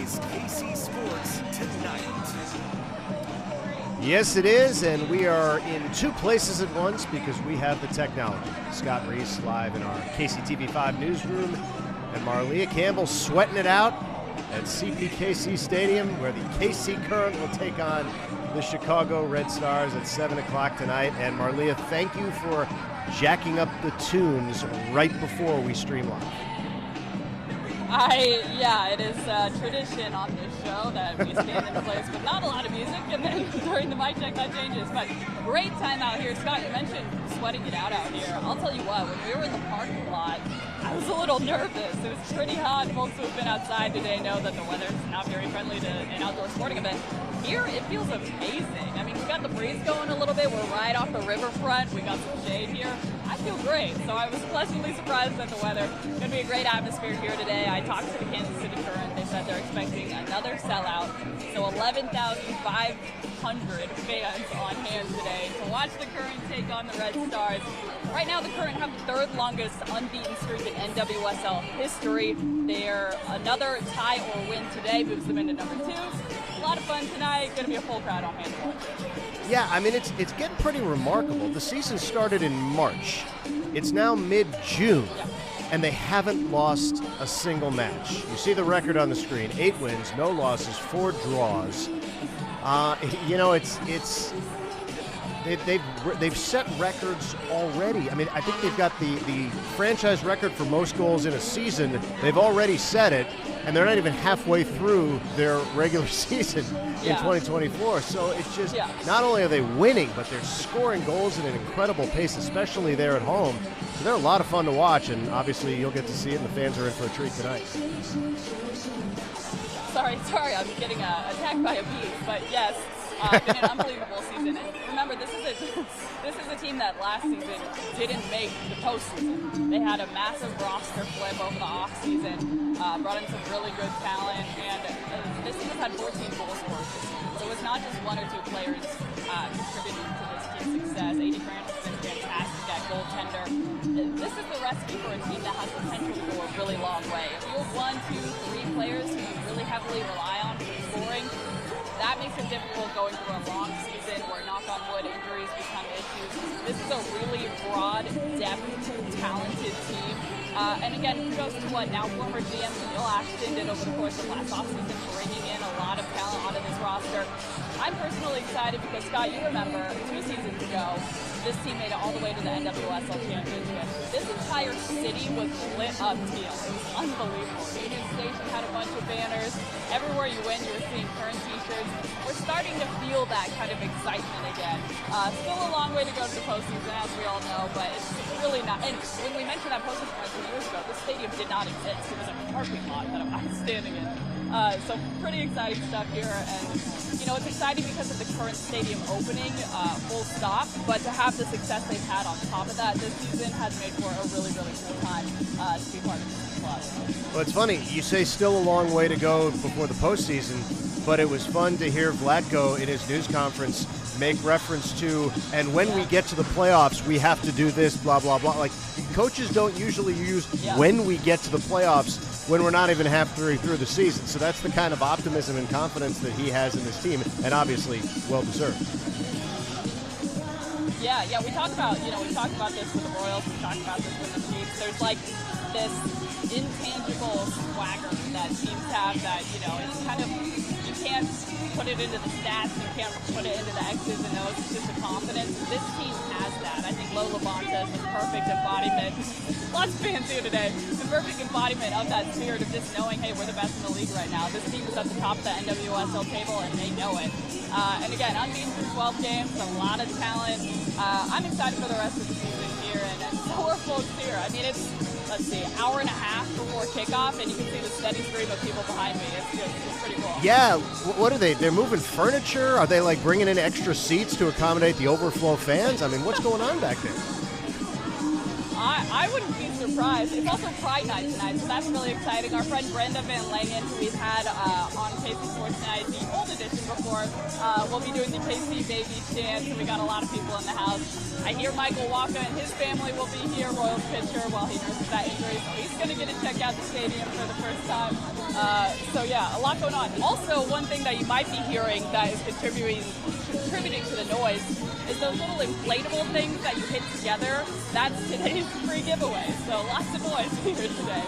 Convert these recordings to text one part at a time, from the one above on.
is KC Sports Tonight. Yes, it is, and we are in two places at once because we have the technology. Scott Reiss live in our KCTV5 newsroom, and Marleah Campbell sweating it out at CPKC Stadium, where the KC Current will take on the Chicago Red Stars at 7 o'clock tonight. And Marleah, thank you for jacking up the tunes right before we stream live. It is a tradition on this show that we stand in a place with not a lot of music, and then during the mic check that changes. But great time out here. Scott, you mentioned sweating it out here. I'll tell you what, when we were in the parking lot, I was a little nervous. It was pretty hot. Folks who have been outside today know that the weather's not very friendly to an outdoor sporting event. Here, it feels amazing. I mean, we got the breeze going a little bit. We're right off the riverfront. We got some shade here. I feel great. So I was pleasantly surprised at the weather. It's going to be a great atmosphere here today. I talked to the Kansas City Current. They said they're expecting another sellout. So 11,500 fans on hand today to watch the Current take on the Red Stars. Right now, the Current have the third longest unbeaten streak in NWSL history. They're another tie or win today moves them into number 2. A lot of fun tonight. Going to be a full crowd on hand to watch it. Yeah, I mean, it's getting pretty remarkable. The season started in March. It's now mid-June, and they haven't lost a single match. You see the record on the screen: 8 wins, no losses, 4 draws. They've set records already. I mean, I think they've got the franchise record for most goals in a season. They've already set it, and they're not even halfway through their regular season in 2024. So it's just, not only are they winning, but they're scoring goals at an incredible pace, especially there at home. So they're a lot of fun to watch, and obviously you'll get to see it, and the fans are in for a treat tonight. Sorry, I'm getting attacked by a bee, but yes. It's been an unbelievable season. And remember, this is a team that last season didn't make the postseason. They had a massive roster flip over the offseason, brought in some really good talent, and this team has had 14 goal scorers this season. So it's not just 1 or 2 players contributing to this team's success. A.D. France has been fantastic at goaltender. This is the recipe for a team that has potential to go a really long way. If you have 1, 2, 3 players who you really heavily rely on for scoring, that makes it difficult going through a long season where, knock on wood, injuries become issues. This is a really broad, depth, talented team. And again, kudos to what now former GM Neil Ashton did over the course of last offseason, bringing in a lot of talent onto this roster. I'm personally excited because, Scott, you remember 2 seasons ago, this team made it all the way to the NWSL Championship. This entire city was lit up teal. It was unbelievable. Union Station had a bunch of banners. Everywhere you went, you were seeing Current t-shirts. We're starting to feel that kind of excitement again. Still a long way to go to the postseason, as we all know, but it's really not. And when we mentioned that postseason a few years ago, this stadium did not exist. It was a parking lot that I was standing in. So pretty exciting stuff here, and it's exciting because of the Current stadium opening, full stop, but to have the success they've had on top of that this season has made for a really, really cool time to be part of this club. Well, it's funny, you say still a long way to go before the postseason, but it was fun to hear Vlatko in his news conference make reference to, and when we get to the playoffs, we have to do this, blah, blah, blah. Like, coaches don't usually use when we get to the playoffs when we're not even halfway through the season. So that's the kind of optimism and confidence that he has in this team, and obviously well-deserved. Yeah, we talked about this with the Royals, we talked about this with the Chiefs. There's like this intangible swagger that teams have that, it's kind of, you can't put it into the stats, you can't put it into the X's and O's, it's just a confidence. This team has that. I think Lola Bonta is the perfect embodiment. Lots of fans here today. The perfect embodiment of that spirit of just knowing, hey, we're the best in the league right now. This team is at the top of the NWSL table, and they know it. And again, unbeaten through 12 games, a lot of talent. I'm excited for the rest of the season here, and so are folks here. I mean, it's, hour and a half before kickoff, and you can see the steady stream of people behind me. It's pretty cool. Yeah, what are they? They're moving furniture? Are they, like, bringing in extra seats to accommodate the overflow fans? I mean, what's going on back there? I wouldn't be surprised. It's also Pride Night tonight, so that's really exciting. Our friend Brenda Van Langen, who we've had on KC Sports Tonight, the old edition before, will be doing the KC Baby Dance, and we got a lot of people in the house. I hear Michael Waka and his family will be here, Royals pitcher, while he nurses that injury, so he's going to get to check out the stadium for the first time. So yeah, a lot going on. Also, one thing that you might be hearing that is contributing to the noise is those little inflatable things that you hit together. That's today's free giveaway. So lots of noise here today.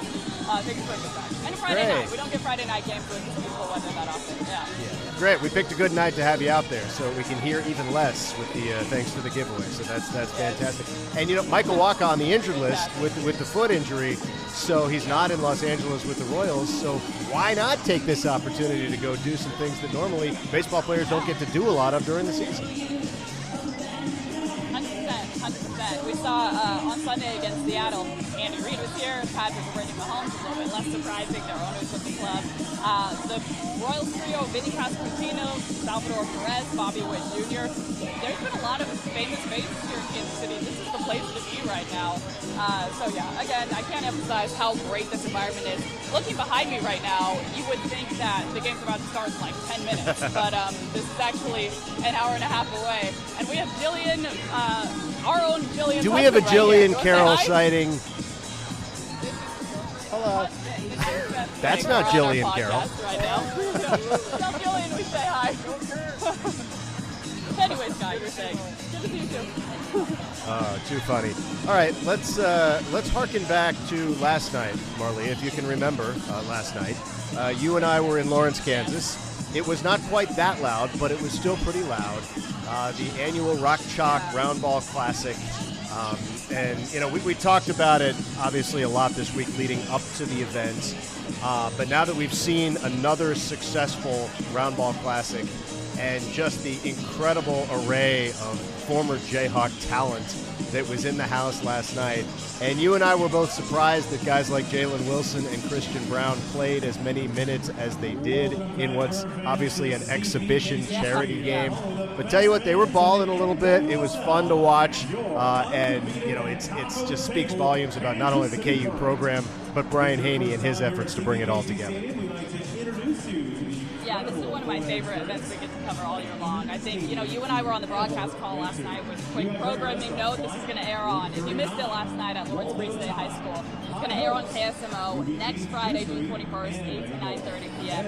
Thanks for the time. And Friday night. We don't get Friday night games with this beautiful weather that often. Yeah. Great. We picked a good night to have you out there, so we can hear even less with the thanks for the giveaway. So that's fantastic. And you know, Michael Waka on the injured list with the foot injury, so he's not in Los Angeles with the Royals. So why not take this opportunity to go do some things that normally baseball players don't get to do a lot of during the season? 100%. We saw on Sunday against Seattle, Andy Reid was here, Patrick Mahomes, a little bit less surprising, their owners of the club. The Royals trio, Vinny Pasquantino, Salvador Perez, Bobby Witt Jr. There's been a lot of famous faces here in Kansas City. This is the place to be right now. So yeah, again, I can't emphasize how great this environment is. Looking behind me right now, you would think that the game's about to start in like 10 minutes, but this is actually an hour and a half away. And we have Jillian, our own Jillian. Do we have a Jillian Carroll sighting? Hello. That's not Jillian Carroll. Right now. Tell Jillian we say hi. Anyways, Guy, you're saying. Good to see you too. Too funny. All right, let's harken back to last night, Marleah, if you can remember last night. You and I were in Lawrence, Kansas. It was not quite that loud, but it was still pretty loud. The annual Rock Chalk Roundball Classic. And, you know, we talked about it, obviously, a lot this week leading up to the event. But now that we've seen another successful Roundball Classic and just the incredible array of former Jayhawk talent that was in the house last night, and you and I were both surprised that guys like Jalen Wilson and Christian Brown played as many minutes as they did in what's obviously an exhibition charity game. But tell you what, they were balling a little bit. It was fun to watch, and you know, it's just speaks volumes about not only the KU program, but Brian Haney and his efforts to bring it all together. Yeah, this is one of my favorite events we get to cover all year long. I think, you know, you and I were on the broadcast call last night with a quick programming note. This is going to air on, if you missed it last night at Lawrence Free State High School, it's going to air on KSMO next Friday, June 21st, 8 to 9:30 p.m.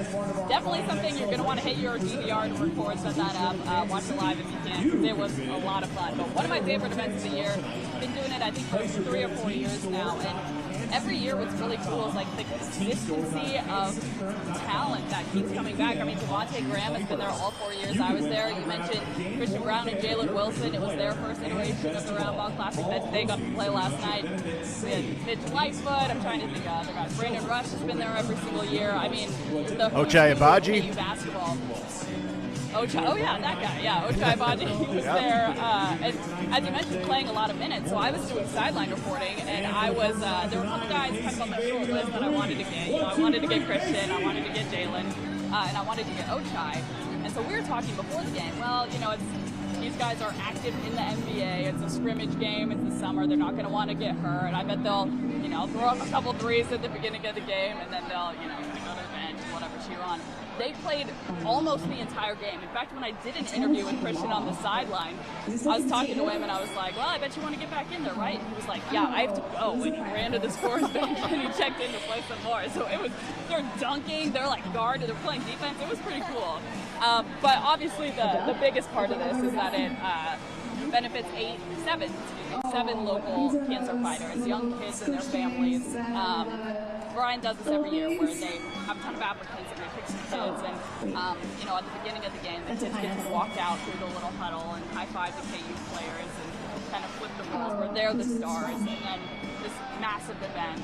Definitely something you're going to want to hit your DVR to record, set that up, watch it live if you can, because it was a lot of fun. But one of my favorite events of the year, I've been doing it, I think, for 3 or 4 years now, and every year what's really cool is like the consistency of talent that keeps coming back. I mean, Devontae Graham has been there all 4 years I was there. You mentioned Christian Brown and Jalen Wilson. It was their first iteration of the Roundball Classic that they got to play last night. We had Mitch Lightfoot. I'm trying to think of other guys. Brandon Rush has been there every single year. I mean, the Ochai Agbaji. basketball. Oh yeah, that guy. Yeah, Ochai Agbaji. He was there, and as you mentioned, playing a lot of minutes. So I was doing sideline reporting, and I was there were a couple guys kind of on the short list that I wanted to get. You know, I wanted to get Christian, I wanted to get Jalen, and I wanted to get Ochai. And so we were talking before the game. Well, you know, these guys are active in the NBA. It's a scrimmage game. It's the summer. They're not going to want to get hurt. I bet they'll, you know, throw up a couple threes at the beginning of the game, and then they'll, you know, go to the bench, whatever, cheer on. They played almost the entire game. In fact, when I did an interview with Christian on the sideline, I was talking to him and I was like, well, I bet you want to get back in there, right? And he was like, yeah, I have to go. And he ran to the scores bench and he checked in to play some more. So it was, they're dunking, they're like guard, they're playing defense. It was pretty cool. But obviously the biggest part of this is that it benefits seven local cancer fighters, young kids and their families. Brian does this every year where they have a ton of applicants and they pick some kids, and you know, at the beginning of the game, the kids get to walk out through the little huddle and high-five the KU players and kind of flip the roles where they're the stars, and then this massive event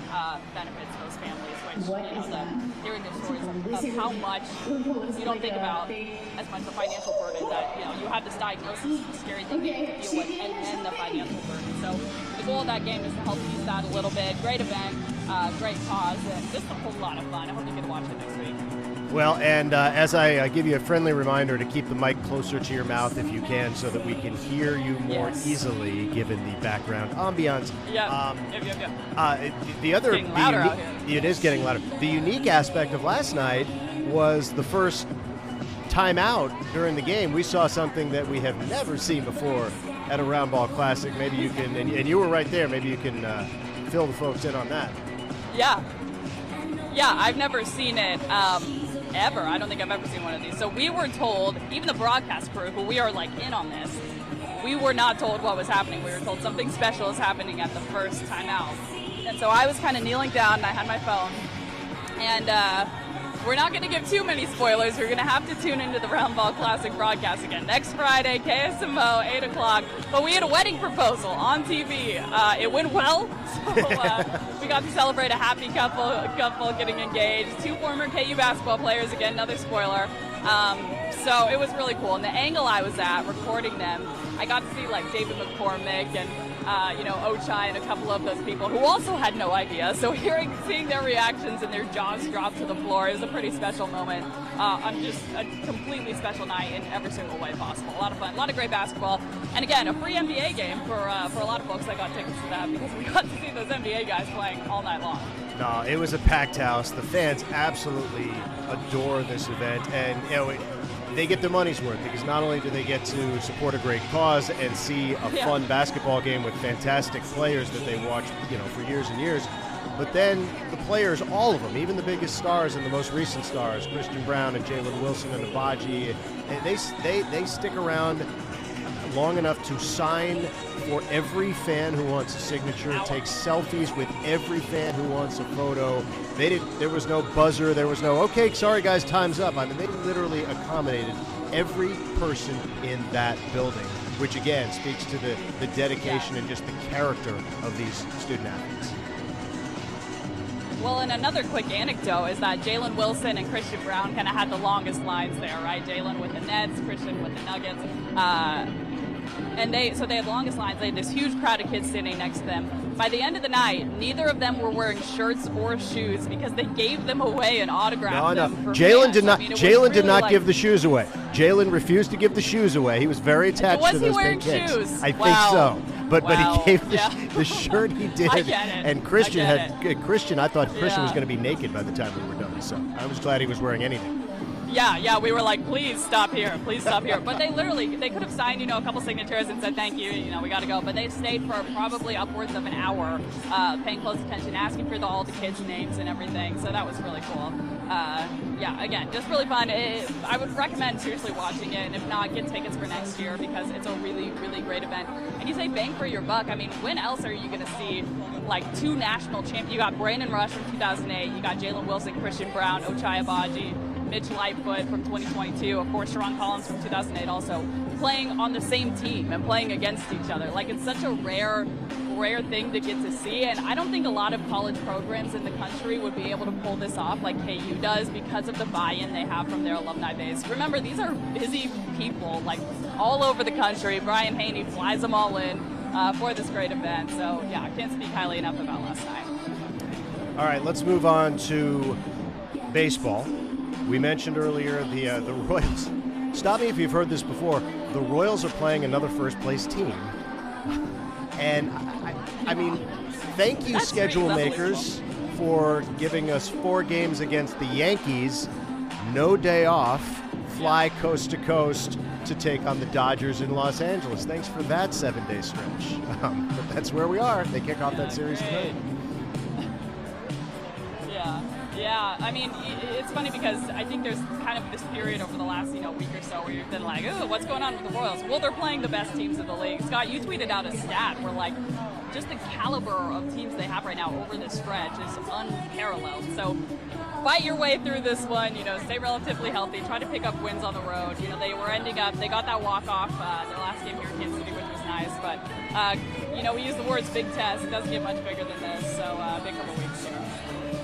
benefits those families, which, you know, hearing their stories of how much you don't think about as much the financial burden that, you know, you have this diagnosis, the scary thing you have to deal with, and then the financial burden. So the goal of that game is to help ease that a little bit. Great event, great cause, and just a whole lot of fun. I hope you get to watch it next week. Well, and as I give you a friendly reminder to keep the mic closer to your mouth if you can so that we can hear you more easily given the background ambiance. Yeah. The other, getting louder out here. It is getting louder. The unique aspect of last night was the first timeout during the game. We saw something that we have never seen before at a Roundball Classic. Maybe you can, and you were right there, maybe you can fill the folks in on that. Yeah, I've never seen it ever. I don't think I've ever seen one of these. So we were told, even the broadcast crew, who we are like in on this, we were not told what was happening. We were told something special is happening at the first timeout. And so I was kind of kneeling down and I had my phone. And we're not going to give too many spoilers. You're going to have to tune into the Roundball Classic broadcast again next Friday, KSMO, 8 o'clock. But we had a wedding proposal on TV. It went well, so we got to celebrate a happy couple getting engaged. 2 former KU basketball players, again, another spoiler. So it was really cool. And the angle I was at, recording them, I got to see like David McCormick and Ochai and a couple of those people who also had no idea. So seeing their reactions and their jaws drop to the floor is a pretty special moment on just a completely special night in every single way possible. A lot of fun, a lot of great basketball, and again, a free NBA game for a lot of folks that got tickets to that because we got to see those NBA guys playing all night long. No, it was a packed house. The fans absolutely adore this event, and they get their money's worth because not only do they get to support a great cause and see a fun basketball game with fantastic players that they watch, for years and years, but then the players, all of them, even the biggest stars and the most recent stars, Christian Brown and Jalen Wilson and Abaji, they stick around long enough to sign for every fan who wants a signature, take selfies with every fan who wants a photo. There was no buzzer. There was no, okay, sorry guys, time's up. I mean, they literally accommodated every person in that building, which again speaks to the dedication and just the character of these student athletes. Well, and another quick anecdote is that Jalen Wilson and Christian Brown kind of had the longest lines there, right? Jalen with the Nets, Christian with the Nuggets. And they had the longest lines. They had this huge crowd of kids sitting next to them. By the end of the night, neither of them were wearing shirts or shoes because they gave them away and autographed them. Jalen did not. Jalen did not give the shoes away. Jalen refused to give the shoes away. He was very attached to those pink kicks. Shoes? I think so. But he gave the shirt he did. I get it. And Christian I thought Christian was going to be naked by the time we were done. So I was glad he was wearing anything. Yeah, we were like, please stop here. But they could have signed, a couple signatures and said, thank you, we got to go. But they stayed for probably upwards of an hour, paying close attention, asking for all the kids' names and everything. So that was really cool. Again, just really fun. I would recommend seriously watching it. And if not, get tickets for next year because it's a really, really great event. And you say bang for your buck. I mean, when else are you going to see like 2 national champions? You got Brandon Rush from 2008. You got Jalen Wilson, Christian Brown, Ochai Abaji, Mitch Lightfoot from 2022, of course, Sharon Collins from 2008 also, playing on the same team and playing against each other. Like, it's such a rare thing to get to see, and I don't think a lot of college programs in the country would be able to pull this off like KU does because of the buy-in they have from their alumni base. Remember, these are busy people, like, all over the country. Brian Haney flies them all in for this great event. So, I can't speak highly enough about last night. All right, let's move on to baseball. We mentioned earlier the Royals. Stop me if you've heard this before. The Royals are playing another first-place team. And, I mean, thank you, schedule makers, for giving us 4 games against the Yankees, no day off, fly coast to coast to take on the Dodgers in Los Angeles. Thanks for that 7-day stretch. But that's where we are. They kick off that series tonight. Yeah, I mean, it's funny because I think there's kind of this period over the last, week or so where you've been like, oh, what's going on with the Royals? Well, they're playing the best teams in the league. Scott, you tweeted out a stat where, like, just the caliber of teams they have right now over this stretch is unparalleled. So fight your way through this one, stay relatively healthy, try to pick up wins on the road. They got that walk-off their last game here in Kansas City, which was nice. But, we use the words big test. It doesn't get much bigger than this, so big couple weeks here.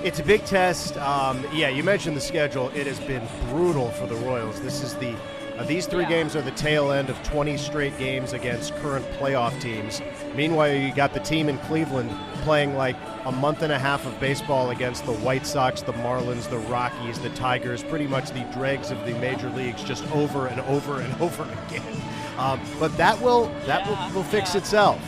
It's a big test. You mentioned the schedule. It has been brutal for the Royals. This is these 3 games are the tail end of 20 straight games against current playoff teams. Meanwhile, you got the team in Cleveland playing like a month and a half of baseball against the White Sox, the Marlins, the Rockies, the Tigers, pretty much the dregs of the major leagues, just over and over and over again. But that will fix itself.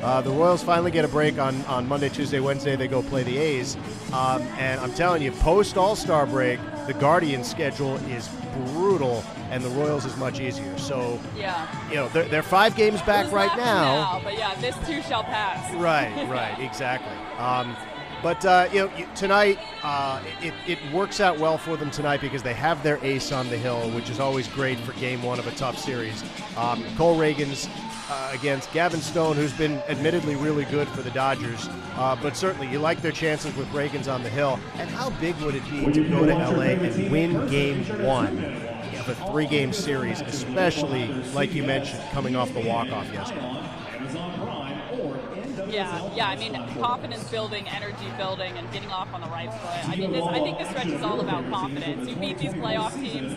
The Royals finally get a break on Monday, Tuesday, Wednesday. They go play the A's. And I'm telling you, post All-Star break, the Guardians' schedule is brutal, and the Royals is much easier. So, they're 5 games back right now. But yeah, this too shall pass. Right, exactly. But tonight, it works out well for them tonight because they have their ace on the hill, which is always great for game 1 of a tough series. Cole Reagans against Gavin Stone, who's been admittedly really good for the Dodgers. But certainly you like their chances with Reagans on the hill. And how big would it be to go to L.A. and win game 1 of a 3-game series, especially, like you mentioned, coming off the walk-off yesterday? Yeah. I mean, confidence building, energy building, and getting off on the right foot. I mean, I think this stretch is all about confidence. You beat these playoff teams,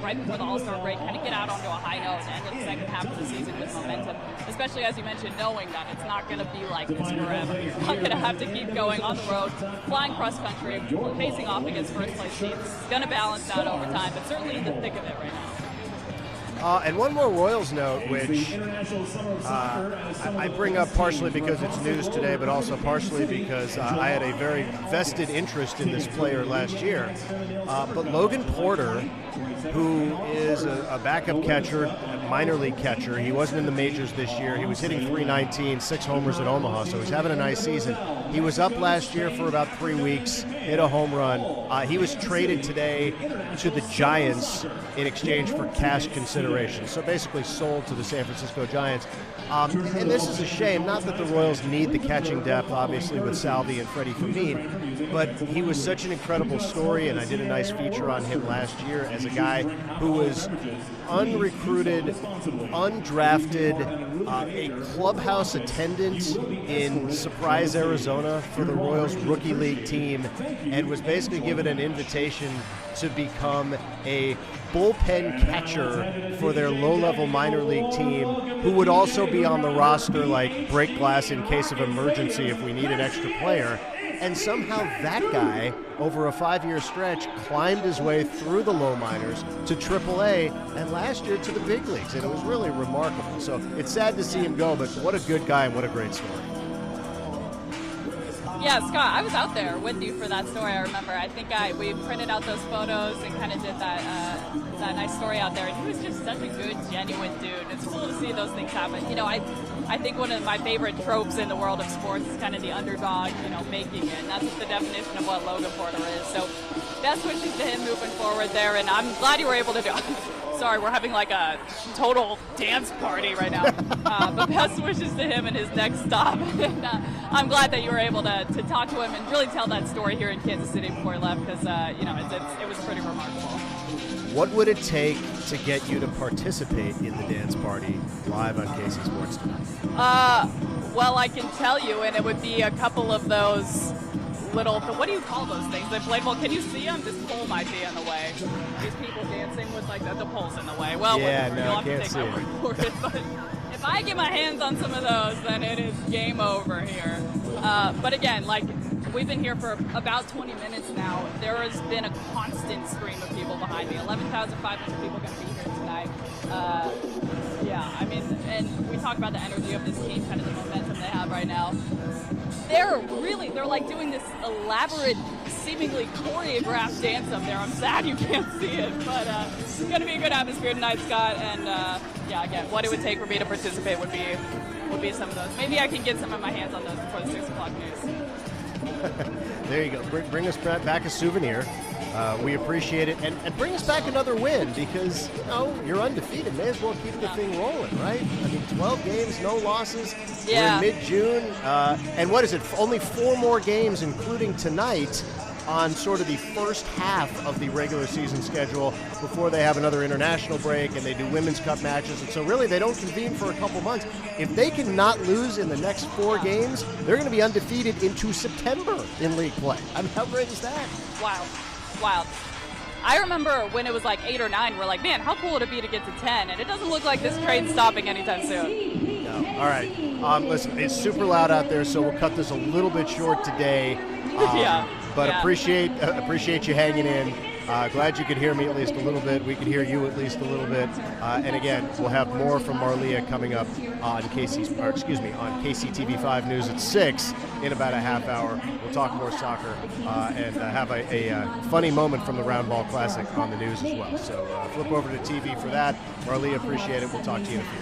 right before the All-Star break, kind of get out onto a high note and end the second half of the season with momentum. Especially, as you mentioned, knowing that it's not going to be like this forever. You're not going to have to keep going on the road, flying cross-country, facing off against first-place teams. It's going to balance out over time, but certainly in the thick of it right now. And one more Royals note, which I bring up partially because it's news today, but also partially because I had a very vested interest in this player last year. But Logan Porter, who is a backup catcher, a minor league catcher, he wasn't in the majors this year. He was hitting .319, 6 homers at Omaha, so he's having a nice season. He was up last year for about 3 weeks, hit a home run. He was traded today to the Giants in exchange for cash consideration. So basically sold to the San Francisco Giants. And this is a shame, not that the Royals need the catching depth, obviously, with Salvi and Freddie Famine, but he was such an incredible story, and I did a nice feature on him last year as a guy who was unrecruited, undrafted, a clubhouse attendant in Surprise, Arizona for the Royals rookie league team, and was basically given an invitation to become a bullpen catcher for their low-level minor league team, who would also be on the roster like break glass in case of emergency if we need an extra player. And somehow that guy, over a 5-year stretch, climbed his way through the low minors to AAA and last year to the big leagues, and it was really remarkable. So it's sad to see him go, but what a good guy and what a great story. Yeah, Scott, I was out there with you for that story. I remember. I think we printed out those photos and kind of did that nice story out there. And he was just such a good, genuine dude. It's cool to see those things happen. I think one of my favorite tropes in the world of sports is kind of the underdog, making it. And that's the definition of what Logan Porter is. So best wishes to him moving forward there. And I'm glad you were able to do it. Sorry, we're having like a total dance party right now. But best wishes to him and his next stop. And I'm glad that you were able to talk to him and really tell that story here in Kansas City before he left, because it was pretty remarkable. What would it take to get you to participate in the dance party live on KC Sports tonight? Well, I can tell you, and it would be a couple of those little, what do you call those things? The inflatable, can you see them? This pole might be in the way. These people dancing with like the pole's in the way. Well, yeah, no, you'll I have to can't take see my it. word for it. But if I get my hands on some of those, then it is game over here. But again, like, we've been here for about 20 minutes now. There has been a constant stream of people behind me. 11,500 people going to be here tonight. And we talk about the energy of this team, kind of the momentum they have right now. They're like doing this elaborate, seemingly choreographed dance up there. I'm sad you can't see it, but it's going to be a good atmosphere tonight, Scott. And again, what it would take for me to participate would be some of those. Maybe I can get some of my hands on those before the 6 o'clock news. There you go. Bring us back a souvenir. We appreciate it. And bring us back another win, because, you're undefeated. May as well keep the thing rolling, right? I mean, 12 games, no losses. Yeah. We're in mid-June. And what is it? Only 4 more games, including tonight, on sort of the first half of the regular season schedule before they have another international break and they do Women's Cup matches. And so really they don't convene for a couple months. If they can not lose in the next 4 games, they're going to be undefeated into September in league play. I mean, how great is that? Wild. I remember when it was like 8 or 9, we're like, man, how cool would it be to get to 10? And it doesn't look like this trade's stopping anytime soon. No. All right. Listen, it's super loud out there, so we'll cut this a little bit short today. But appreciate you hanging in. Glad you could hear me at least a little bit. We could hear you at least a little bit. And again, we'll have more from Marleah coming up on KCTV5 News at 6 in about a half hour. We'll talk more soccer and have a funny moment from the Roundball Classic on the news as well. So flip over to TV for that. Marleah, appreciate it. We'll talk to you in a few.